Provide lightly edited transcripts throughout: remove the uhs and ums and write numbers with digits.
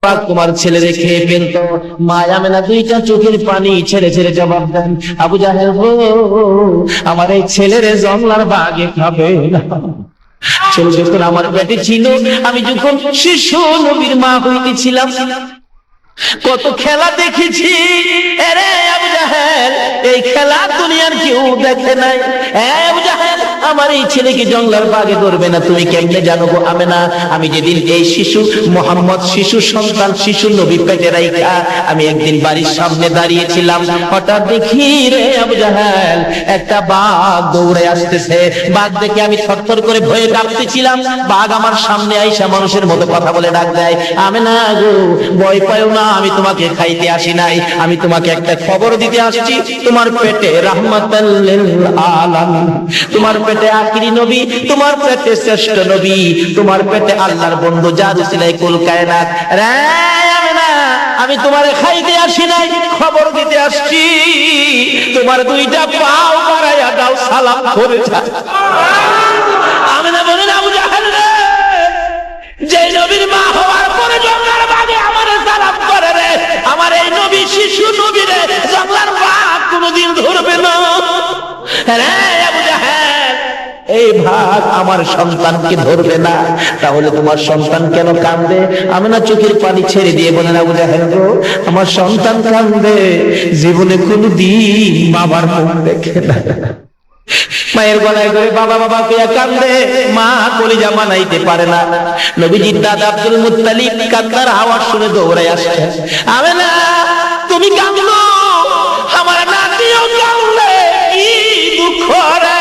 পাক তোমার ছেলেরে খেয়ে ফেলতো। মা আমেনা দুইটা চোখের পানি ছেড়ে ছেড়ে জবাব দেন, আবু জাহেল গো, আমার এই ছেলেরে জংলার বাঘে খাবে না। ছেলে যখন আমার পেটে ছিল, আমি যখন শিশু নবীর মা হইতেছিলাম, কত খেলা দেখেছি। আরে আবু জাহেল, এই খেলা দুনিয়ার কেউ দেখে নাই। আবু জাহেল, আমার এই ছেলেকে জংলার বাগে ধরবে না তুমি কেমনে জানো গো আমেনা? আমি যেদিন এই শিশু মোহাম্মদ, শিশু সন্তান, শিশু নবী পেটে রাইখা আমি একদিন বাড়ির সামনে দাঁড়িয়েছিলাম, হঠাৎ দেখি রে আবু জাহেল একটা বাঘ দৌড়ে আসতেছে। বাঘ দেখে আমি থরথর করে ভয়ে কাঁপতেছিলাম। বাঘ আমার সামনে আইসা মানুষের মতো কথা বলে ডাক দেয়, আমেনা গো, ভয় পাও না, আমি তোমাকে খাইতে আসি নাই, আমি তোমাকে একটা খবর দিতে আসছি। তোমার পেটে রাহমাতাল লিল আলামিন, তোমার পেটে আখিরি নবী, তোমার পেটে শ্রেষ্ঠ নবী, তোমার পেটে আল্লাহর বন্ধু যার উসিলায় কুল কায়নাত। রে আমেনা, আমি তোমারে খাইতে আসি নাই, খবর দিতে আসছি। তোমার দুইটা পাও বাড়াইয়া দাও, সালাম করে যাও। আমেনা বলেন, আবু জাহেল রে, যে নবীর মা হওয়ার পরে জংলার বাগে আমার সালাম করে রে, আমার এই নবী শিশু নবী রে জংলার বাঘ কোনদিন ধরবে না। রে আবু জাহেল, এই ভাগ আমার সন্তানকে ধরবে না, তাহলে তোমার সন্তান কেন কান্দে? আমেনা চোখের পানি ছেড়ে দিয়ে বলেন, আবু জাহেল গো, আমার সন্তান কান্দে জীবনে কোনদিন বাবার মুখ দেখে না। মায়ের গলায় ধরে বাবা বাবা কইয়া কান্দে, মা কলিজা মানাইতে পারে না। নবীজির দাদা আব্দুল মুত্তালিব কান্নার আওয়াজ শুনে দৌড়ায় আসছে, আমেনা তুমি কাঁদলো, আমার নাতিও কাঁদলে, কি দুঃখ রে।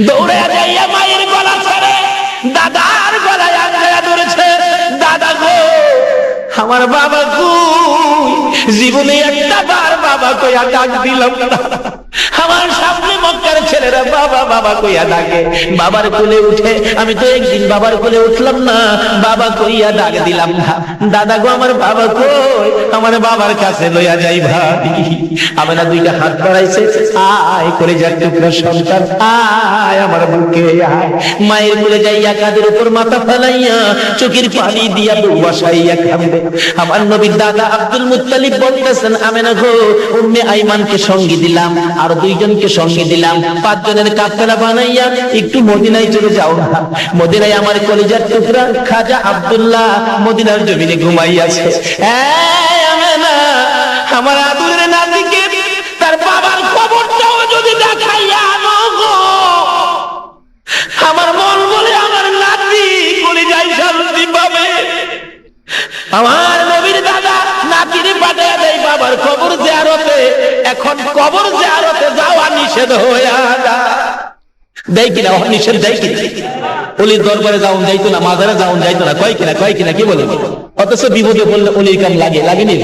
দৌড়ে যাইয়া মায়ের গলা ছেড়ে দাদার গলায় আঙ্গায়া ধরেছে, দাদা গো, আমার বাবা কই? জীবনে একটা বার বাবা কইয়া ডাক দিলাম না। আমার সামনে মক্কার ছেলেরা বাবা বাবা কইয়া ডাকে, বাবার কোলে উঠে আমি তো একদিন বাবার কোলে উঠলাম না, বাবা কইয়া ডাক দিলাম না। দাদা গো, আমার বাবা কই? আমার বাবার কাছে লইয়া যাই ভাই। আমেনা দুইটা হাত বাড়াইছে, আয় করে যাক টুকরা সন্তান, আয় আমার বুকে আয়। মায়ের কোলে যাইয়া কাঁধের উপর মাথা ফেলাইয়া চোখের পানি দিয়া বসাইয়া কাঁদে। আমার নবীর দাদা আব্দুল মুত্তালিব বলতেছেন, আমেনা গো, উম্মে আইমানকে সঙ্গী দিলাম, আর দুইজনকে সঙ্গে দিলাম, 5 জনের কাফেলা বানাইয়া একটু মদিনায় চলে যাও না। মদিনায় আমার কলিজার টুকরা খাজা আব্দুল্লাহ মদিনার জমিনে ঘুমাইয়াছে। আমেনা, আমার আদরের নাতিকে তার বাবার খবরটাও যদি দেখাইয়া আনো গো, আমার মন বলে আমার নাতি কলিজায় শান্তি পাবে। আমার নবীর দাদা নাতিরে পাঠিয়ে দেয় বাবার কবর জিয়ারতে। এখন কবর জিয়ারতে যাওয়া নিষেধ হইয়া দেয় কিনা? নিষেধ দেয় কিনা? অলির দরবারে যাওন যাইতো না, মাজারে যাওন যাইতো না, কয় কিনা কি বলে? অথচ বিপদে পড়লে অলির কাম লাগেনি।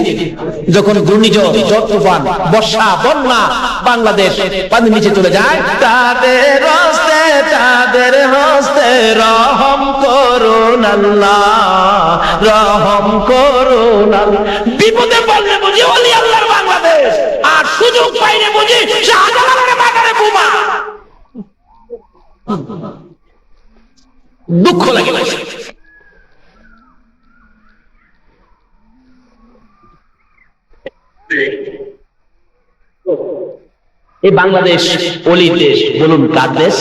যখন ঘূর্ণিঝড়, ঝড় তুফান, বর্ষা, বন্যা বাংলাদেশ পানির নিচে চলে যায়, তাদের হস্তে রহম করুন আল্লাহ, রহম করুন আল্লাহ। বিপদে পড়লে বুঝি অলি আল্লাহর বাংলাদেশ, আর সুযোগ পাইলে বুঝি শাহজালালের বাগানে বোমা। দুঃখ লাগে না? এই বাংলাদেশ অলির দেশ, বলুন কার দেশ?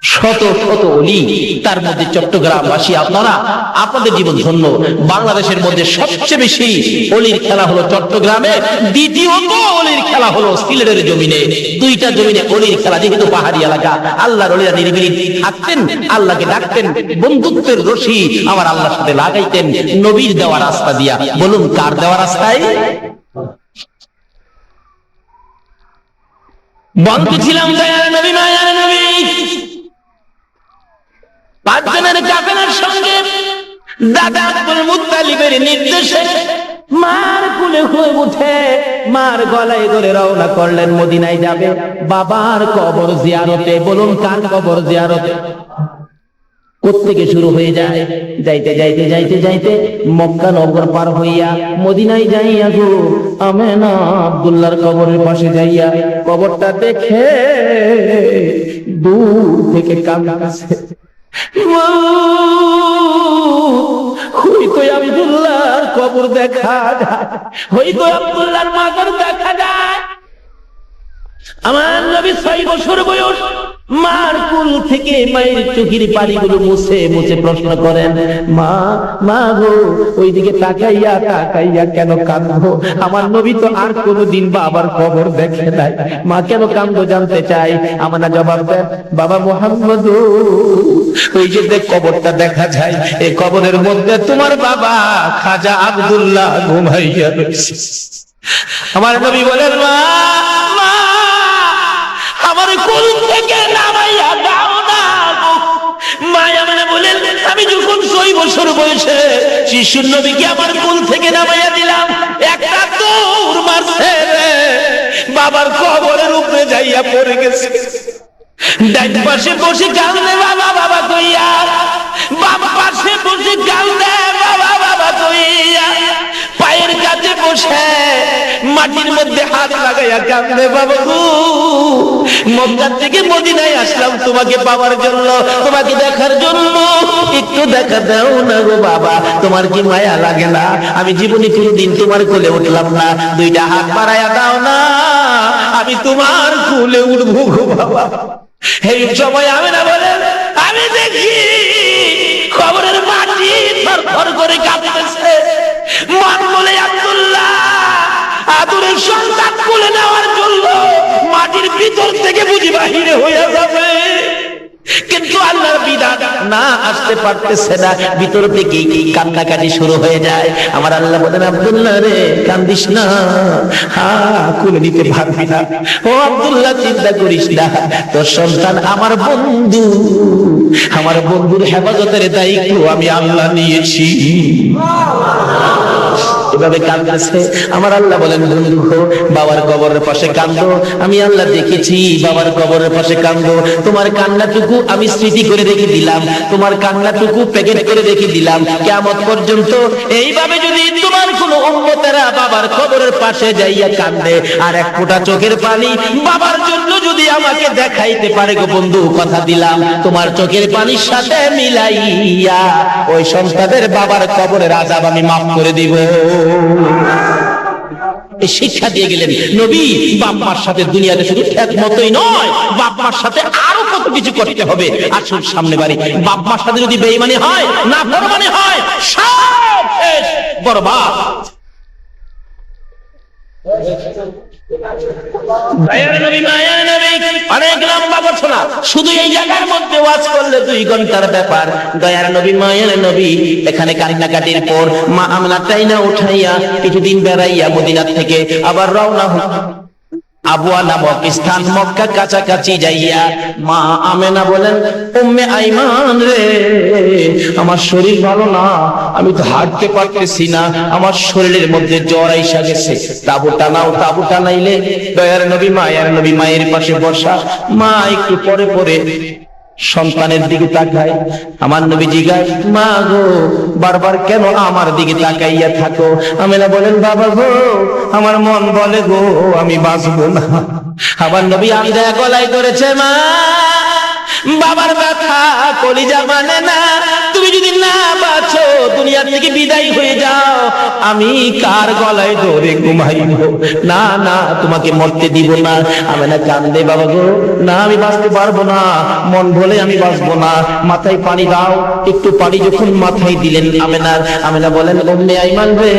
শত শত অলি, তার মধ্যে চট্টগ্রামবাসী আপনারা, আপনাদের জীবন ধন্য। বাংলাদেশের মধ্যে সবচেয়ে বেশি অলির খেলা হলো চট্টগ্রামে, দ্বিতীয়ত অলির খেলা হলো সিলেটের জমিনে। দুইটা জমিনে অলির খেলা, যেহেতু পাহাড়ি এলাকা, আল্লাহর অলিরা নিরিবিলি থাকতেন, আল্লাহকে ডাকতেন, বন্ধুত্বের রশি আমার আল্লাহর সাথে লাগাইতেন নবীর দেওয়া রাস্তা দিয়া। বলুন কার দেওয়া রাস্তায়? বন্ধু ছিলাম দয়ার নবী, মায়ার নবী, 5 জনের কাফেলার সঙ্গে দাদা আব্দুল মুত্তালিবের নির্দেশে মার কুলে হয়ে উঠে মার গলায় ধরে রওনা করলেন মদিনায় যাবে বাবার কবর জিয়ারতে। বলুন কার কবর জিয়ারতে? কোত্থেকে শুরু হয়ে যায়? যাইতে যাইতে যাইতে যাইতে মক্কা নগর পার হইয়া মদিনায় যাইয়া গো আমেনা আব্দুল্লাহর কবরের পাশে যাইয়া কবরটা দেখে দূর থেকে কাঁদছে, হয়তো আব্দুল্লাহর কবর দেখা যায়, হয়তো আব্দুল্লাহর মাজার দেখা যায়। আমার নবী 6 বছর বয়স, মার কুল থেকে মায়ের চোখের পানিগুলো মুছে মুছে প্রশ্ন করেন, মা মা গো, ওইদিকে তাকাইয়া তাকাইয়া কেন কাঁদো? আমার নবী তো আর কোনোদিন বাবার কবর দেখে নাই, মা কেন কাঁদো জানতে চাই। আমানা জবাব দেন, বাবা মুহাম্মদ, ওই যে কবরটা দেখা যায়, এই কবরের মধ্যে তোমার বাবা খাজা আব্দুল্লাহ ঘুমাইয়া রয়েছে। আমার নবী বলেন, মা আমার কুল থেকে নামাইয়া দাও না। মায়া মানে বলেন, আমি যখন 6 বছর বয়সে শিশুর নবীকে আমার কুল থেকে নামাইয়া দিলাম, একটা দৌড় মারছে, বাবার কবরের উপরে যাইয়া পড়ে গেছে। ডান পাশে বসে কাঁদে বাবা বাবা কইয়া, বাম পাশে বসে কাঁদে বাবা বাবা কইয়া, পায়ের কাছে বসে মাটির মধ্যে হাত লাগাইয়া কাঁদে, বাবা গো, মক্কা থেকে মদিনায় আসলাম তোমাকে পাওয়ার জন্য, তোমাকে দেখার জন্য, একটু দেখা দাও না গো বাবা, তোমার কি মায়া লাগে না? আমি জীবনে কোনোদিন তোমার কোলে উঠলাম না, 2টা হাত বাড়াইয়া দাও না, আমি তোমার কোলে উঠবো গো বাবা। এই সময় আমি না বলেন, আমি দেখি কবরের মাটি থরথর করে কাঁপতেছে। মন বলে আব্দুল্লাহ আদরের সন্তান কোলে নেওয়ার জন্য মাটির ভিতর থেকে বুঝি বাহিরে হয়ে যাবে, কিন্তু আল্লাহর বিধান না, আসতে পারতেছে না, ভিতর থেকে কান্নাকাটি শুরু হয়ে যায়। আমার আল্লাহ বলেন, আব্দুল্লাহ রে কান্দিস না, কোলে নিতে পারবি না, ও আব্দুল্লাহ চিন্তা করিস না, তোর সন্তান আমার বন্ধু, আমার বন্ধুর হেফাজতের দায়িত্ব আমি আল্লাহ নিয়েছি। এভাবে কাঁদতেছে। আমার আল্লাহ বলেন, বন্ধু বাবার কবরের পাশে কাঁদো, আমি আল্লাহ দেখেছি বাবার কবরের পাশে কাঁদো, তোমার কান্নাটুকু আমি স্মৃতি করে রেখে দিলাম, তোমার কান্নাটুকু প্যাকেট করে রেখে দিলাম কিয়ামত পর্যন্ত। এইভাবে যদি তোমার কোনো উম্মতেরা বাবার কবরের পাশে যাইয়া কাঁদে, আর এক ফোঁটা চোখের পানি বাবার জন্য যদি আমাকে দেখাইতে পারে গো বন্ধু, কথা দিলাম তোমার চোখের পানির সাথে মিলাইয়া ওই সন্তানের বাবার কবরের আযাব আমি মাফ করে দিব। শিক্ষা দিয়ে গেলেন নবী, বাপ মার সাথে দুনিয়াতে শুধু একমতই নয়, বাপ মার সাথে আরো কত কিছু করতে হবে। আসুন সামনে বাড়ি, বাপ মার সাথে যদি বেঈমানি হয়, নাফরমানি হয়, সব শেষ, বরবাদ। দয়ার নবী, মায়ার নবী, অনেক লম্বা ঘটনা, শুধু এই জায়গার মধ্যে ওয়াজ করলে 2 ঘন্টার ব্যাপার। দয়ার নবী, মায়ার নবী, এখানে কান্নাকাটির পর মা আমনাটাই না উঠাইয়া কিছুদিন বেড়াইয়া মদিনা থেকে আবার রওনা হল আবওয়া নামক স্থান, মক্কা কাছাকাছি যাইয়া মা আমেনা বলেন, উম্মে আইমান রে, আমার শরীর ভালো না, আমি তো হাঁটতে পারতেছি না, আমার শরীরের মধ্যে জ্বর আইসা গেছে, তাবু টানাও, তাবু টানাইলে। দয়ার নবী, মায়ের নবী মায়ের পাশে বসা, মা একটু পরে পরে সন্তানের দিকে তাকায়। আমার নবী জিজ্ঞাসা, মা গো, বারবার কেন আমার দিকে তাকাইয়া থাকো? আমেনা বলেন, বাবা গো, আমার মন বলে গো আমি বাঁচবো না। আমার নবী আমদা গলায় ধরেছে, মা বাবার ব্যথা কলিজা মানে না, তুমি যদি না বাঁচো, দুনিয়া থেকে বিদায় হয়ে যাও, আমি কার গলায় ধরে ঘুমাইব? না না, তোমাকে মরতে দিব না। আমেনা কান্দে, বাবা গো, না আমি বাঁচতে পারবো না, মন বলে আমি বাঁচবো না, মাথায় পানি দাও। একটু পানি যখন মাথায় দিলেন আমেনা বলেন, উম্মে আইমান রে,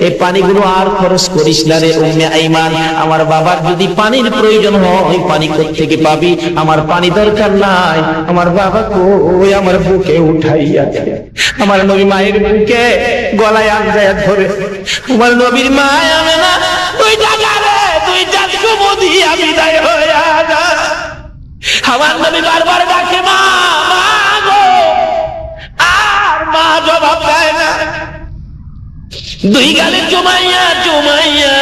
এই পানিগুলো আর খরচ করিস না রে উম্মে আইমান, আমার বাবার যদি পানির প্রয়োজন হয় পানি কোত্থেকে পাবি, আমার পানি দরকার নাই, আমার বাবা কই, আমার বুকে উঠাইয়া দে। আমার নবী মায়ের বুকে গলায় আনজায়া ধরে, আমার নবীর মা আমেনা 2টা গালে 2টা চুমুদি আমি বিদায় হইয়া যা। আমার নবী বারবার ডাকে, মা মা গো, আর মা জবাব দেয় না। 2 গালে চুমাইয়া চুমাইয়া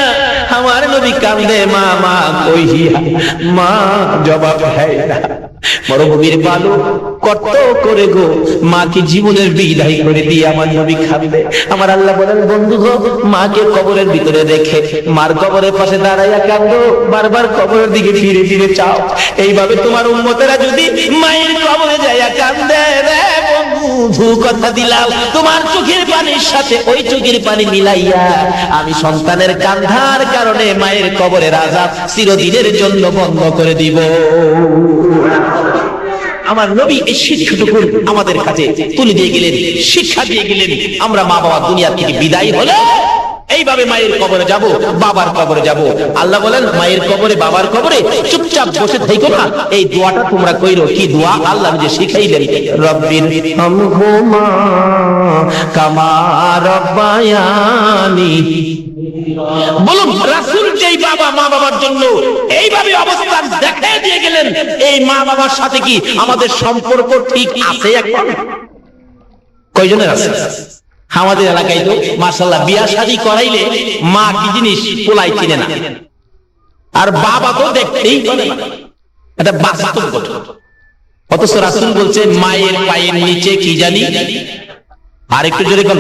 আমার নবী কান্দে, মা মা কইয়া, মা জবাব দেয় না। মরুভূমির বালু কত করে গো মাকে জীবনের বিদায় করে দিয়ে আমার নবী কাঁদবে। আমার আল্লাহ বলেন বন্ধু গো, মাকে কবরের ভিতরে রেখে মার কবরের পাশে দাঁড়াইয়া কাঁদো, বারবার কবরের দিকে ফিরে ফিরে চাও। এইভাবে তোমার উম্মতেরা যদি মায়ের কবরে যাইয়া কাঁদে রে বন্ধু, কথা দিলাম তোমার চোখের পানির সাথে ওই চোখের পানি মিলাইয়া আমি সন্তানের কান্ধার কারণে মায়ের কবরের আযাব চিরদিনের জন্য বন্ধ করে দিব। আমার নবী এই শিক্ষাটুকু আমাদের কাছে তুলে দিয়ে গেলেন, শিক্ষা দিয়ে গেলেন। আমরা মা বাবা দুনিয়া থেকে বিদায় হলে এইভাবে মায়ের কবরে যাব, বাবার কবরে যাব। আল্লাহ বলেন মায়ের কবরে বাবার কবরে চুপচাপ বসে থেকো না, এই দোয়াটা তোমরা কইরো। কি দোয়া? আল্লাহ যে শিখাইলেন, রব্বির হামহুমা কামা রাব্বায়ানি। বলুন রাসূল যেই বাবা মা বাবার জন্য এইভাবে অবস্থান দেখিয়ে দিয়ে গেলেন, এই মা বাবার সাথে কি আমাদের সম্পর্ক ঠিক আছে? এখন কয়জনের আছে? আমাদের এলাকায় তো মাশাআল্লাহ বিয়া শাদী করাইলে মা কি জিনিস পোলাই চিনে না, আর বাবা তো দেখতেই পারে না। এটা বাস্তব ঘটনা। অথচ রাসূল বলছে মায়ের পায়ের নিচে কি জানি, আর একটু জোরে কোন,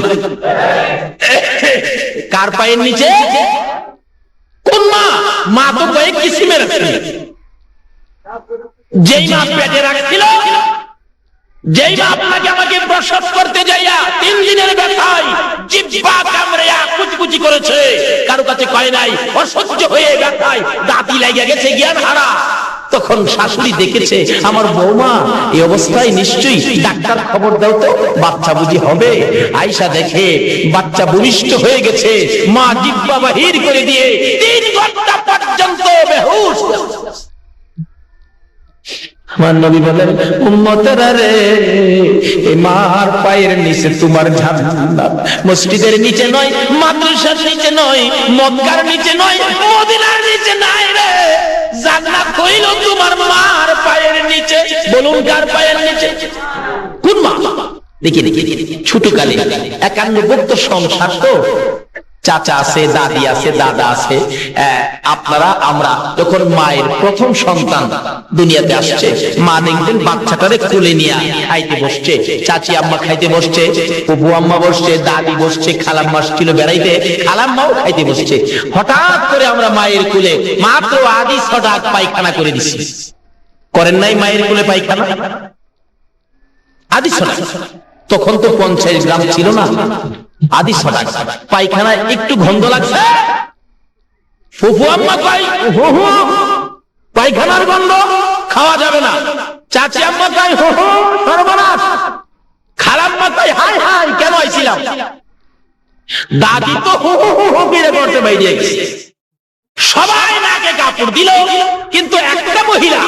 কার পায়ের নিচে? কোন মা? মা তো কয়েক কিসিমের আছে। যেই মা পেটে রাখছিল, যেই মা আপনাকে আমাকে প্রসব করতে যাইয়া 3 দিনের ব্যথায় জিহ্বা কামড়িয়া কুচকুচি করেছে, কারো কাছে কয় নাই, অসহ্য হয়ে ব্যথায় দাঁতি লাগিয়া গেছে, জ্ঞান হারা। তখন শাশুড়ি দেখেছে আমার বৌমা এই অবস্থায়, নিশ্চয়ই ডাক্তার খবর দাও তো, বাচ্চা বুঝি হবে। আয়েশা দেখে বাচ্চা ভূমিষ্ঠ হয়ে গেছে, মা জিহ্বা বাহির করে দিয়ে 3 ঘন্টা পর্যন্ত বেহুশ। আমার নবী বলেন উম্মতেরা রে, এই মার পায়ের নিচে তোমার জান্নাত। মসজিদের নিচে নয়, মাদ্রাসার নিচে নয়, মক্কার নিচে নয়, মদিনার নিচে নাই রে, জান্নাত হইল তোমার মার পায়ের নিচে। বলুন কার পায়ের নিচে? কোন মা? দেখি দেখি ছোট কালে 51 সংসার তো, চাচা আছে, দাদি আছে, দাদা আছে। আপনারা আমরা যখন মায়ের প্রথম সন্তান দুনিয়াতে আসছে, মা দেখবেন বাচ্চাটারে কোলে নিয়ে খাইতে বসছে, চাচি আম্মা খাইতে বসছে, ফুফু আম্মা বসছে, দাদি বসছে, খালাম্মা ছিল বেড়াইতে, খালাম্মাও খাইতে বসছে। হঠাৎ করে আমরা মায়ের কোলে মাত্র আদি ছটাক পায়খানা করে দিছি। করেন নাই মায়ের কোলে পায়খানা? আদি ছটাক। তখন তো 50 গ্রাম ছিল না, আদি ছটাক পায়খানা। একটু গন্ধ লাগছে, ফুফু আম্মা কয় পায়খানার গন্ধ খাওয়া যাবে না, চাচি আম্মা কয় সর্বনাশ, খালাম্মা কয় হাই হাই কেন আইছিলাম, দাদি তো বিড়ে করতে বাইরে গেছে। সবাই নাকে কাপড় দিল, কিন্তু একটা মহিলা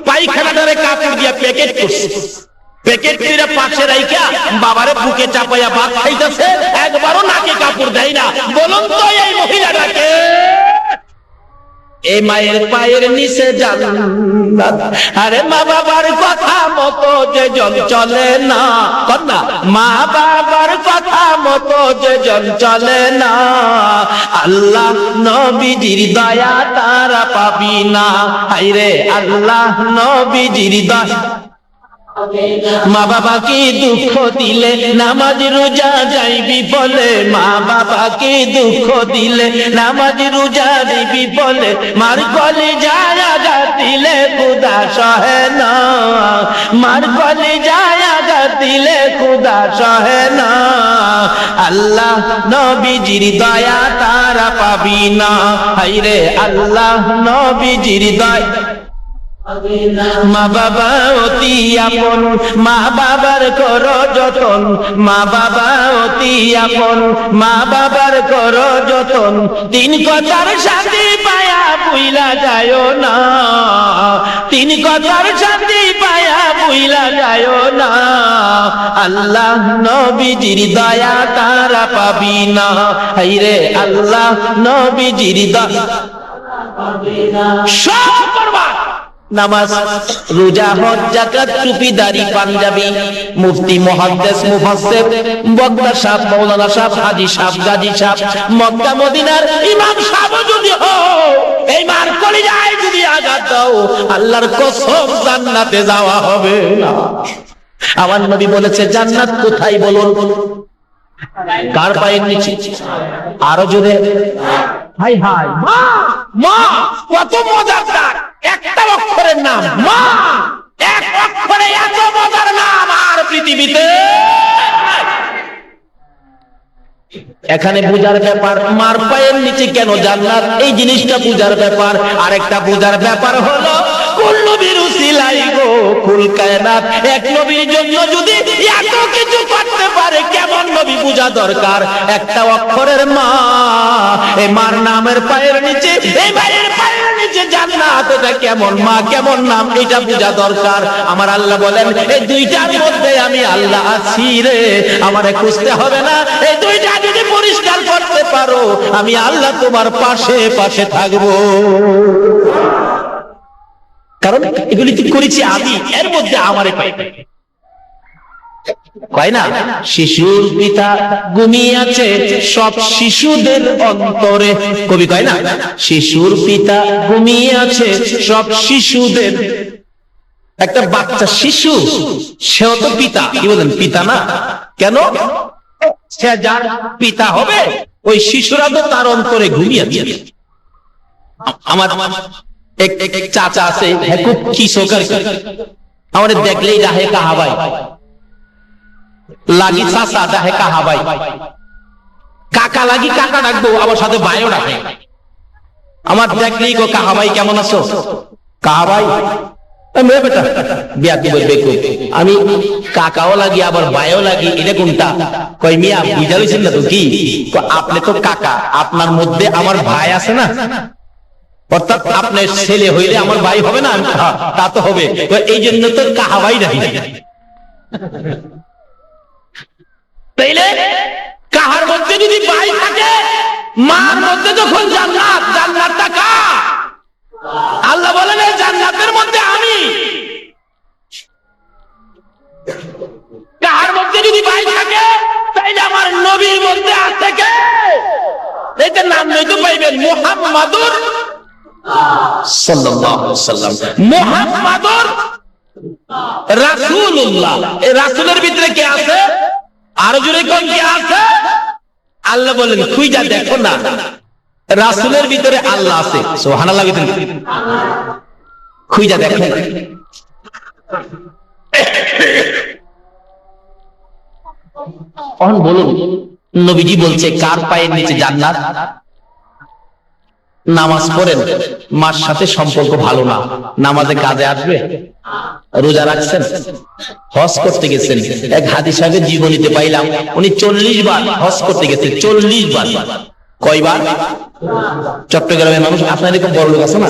পায়খানাটারে কাপড় দিয়ে প্যাকেট করছে। প্যাকেট করে পাশে রাইখা বাবারে বুকে চাপাইয়া ভাত খাইতেছে, একবারও নাকে কাপড় দেয় না। বলুন তো এই মহিলাটাকে? এই মায়ের পায়ের নিচে জান্নাত। আরে মা বাবার কথা মতো যে জন চলে না, কন্যা মা বাবার কথা মতো যে জন চলে না, আল্লাহ নবীজির দয়া তারা পাবি না। হায়রে আল্লাহ নবীজির দয়া। মা বাবাকে দুঃখ দিলে নামাজ রোজা যাইবি বলে, মা বাবাকে দুঃখ দিলে নামাজ রোজা যাইবি বলে, মার গলে যায় আঘাত দিলে খুদা সহে না, মার গলে যায় আঘাত দিলে খুদা সহে না, আল্লাহ নবীজির দয়া তারা পাবি না। হায়রে আল্লাহ নবীজির দয়া। মা বাবা অতি আপন, মা বাবার করো যতন, মা বাবা অতি আপন, মা বাবার করো যতন, 3 কথার শান্তি পায়া বুইলা যায় না, 3 কথার শান্তি পায়া বুইলা যায় না, আল্লাহ নবীজির দয়া তারা পাবি না। হায়রে আল্লাহ নবীজির দয়া। সব করবা, নামাজ রোজা হজ যাকাত টুপি দাড়ি পাঞ্জাবি, মুফতি মুহাদ্দিস মুফাসসির বক্তা সাহেব মাওলানা সাহেব হাজী সাহেব গাজী সাহেব মক্কা মদিনার ইমাম সাহেব যদি হও, এই মার কলিজায় যদি আঘাত দাও, আল্লাহর কসম জান্নাতে যাওয়া হবে না। আমার নবী বলেছে জান্নাত কোথায় বলুন? কার পায়ের নিচে? আরো জোরে, হাই হাই, মা। মা কত মজাদার একটা অক্ষরের নাম, মা। এক অক্ষরে এত মজার নাম আর পৃথিবীতে। এখানে বুঝার ব্যাপার মার পায়ের নিচে কেন জান্নাত, এই জিনিসটা বুঝার ব্যাপার। আরেকটা বুঝার ব্যাপার হলো কুল নবীর উসিলাই গো কুল কায়নাত। এক নবীর জন্য যদি এত কিছু করতে পারে, কেমন নবী বুঝা দরকার। একটা অক্ষরের মা, এই মার নামের পায়ের নিচে, এই মায়ের পায়ের নিচে জান্নাত, এটা কেমন মা কেমন নাম, এটা বুঝা দরকার। আমার আল্লাহ বলেন এই দুইটার মধ্যে আমি আল্লাহ আছি রে, আমারে খুঁজতে হবে না। এই দুইটা যদি পরিষ্কার করতে পারো, আমি আল্লাহ তোমার পাশে পাশে থাকবো। কারণ এগুলি কি করেছি আমি, এর মধ্যে আমারে পাই। কয় না শিশুর পিতা ঘুমিয়ে আছে সব শিশুদের অন্তরে। কবি কয় না শিশুর পিতা ঘুমিয়ে আছে সব শিশুদের। একটা বাচ্চা শিশু, সেও তো পিতা। কি বলেন? পিতা না কেন? সে যার পিতা হবে, ওই শিশুরা তো তার অন্তরে ঘুমিয়ে আছে। আমার এক চাচা আছে, খুব কিশোর, আমাদের দেখলেই রাহে কাহাবাই লাগি, চাচা রাহে কাহাবাই, কাকা লাগি কাকা ডাকবো, আবার সাথে ভাইও ডাকে। আমার দেখলেই গো কাহাবাই কেমন আছো? কাহাবাই বেটা বিয়া কি বলবে? আমি কাকাও লাগি আবার ভাইও লাগি, এটা কোনটা? কই মিয়া বুঝা লইছেন না তো? কি আপনি তো কাকা, আপনার মধ্যে আমার ভাই আছে না, অর্থাৎ আপনার ছেলে হইলে আমার ভাই হবে না? তা তো হবে, এই জন্য তো কাহাবাই রাখি। তাইলে কাহার মধ্যে যদি ভাই থাকে, মার মধ্যে যখন জান্নাত, জান্নাতটা কার? আল্লাহ বলেন এই জান্নাতের মধ্যে আমি। কাহার মধ্যে যদি ভাই থাকে, তাইলে আমার নবীর মধ্যে আছে কে? এইটা নাম নয়তো পাইবেন মুহাম্মাদুর সাল্লাল্লাহু আলাইহি ওয়াসাল্লাম, মুহাম্মাদুর রাসূলুল্লাহ। এই রাসূলের ভিতরে কে আছে? আরো জোরে কোন কে আছে? আল্লাহ বলেন খুঁজা দেখো না, রাসূলের ভিতরে আল্লাহ আছে। সুবহানাল্লাহ, খুঁজা দেখো না। এখন বলুন নবীজি বলছে কার পায়ের নিচে জান্নাত? নামাজ পড়েন, মার সাথে সম্পর্ক ভালো না, নামাজে কাজে আসবে? রোজা রাখছেন, হজ করতে গেছেন, এক হাদি সাহেবের জীবনীতে পাইলাম উনি 40 বার হজ করতে গেছেন। 40 বার। কয়বার? চট্টগ্রামের মানুষ আপনার এরকম বড় লোক আছে না,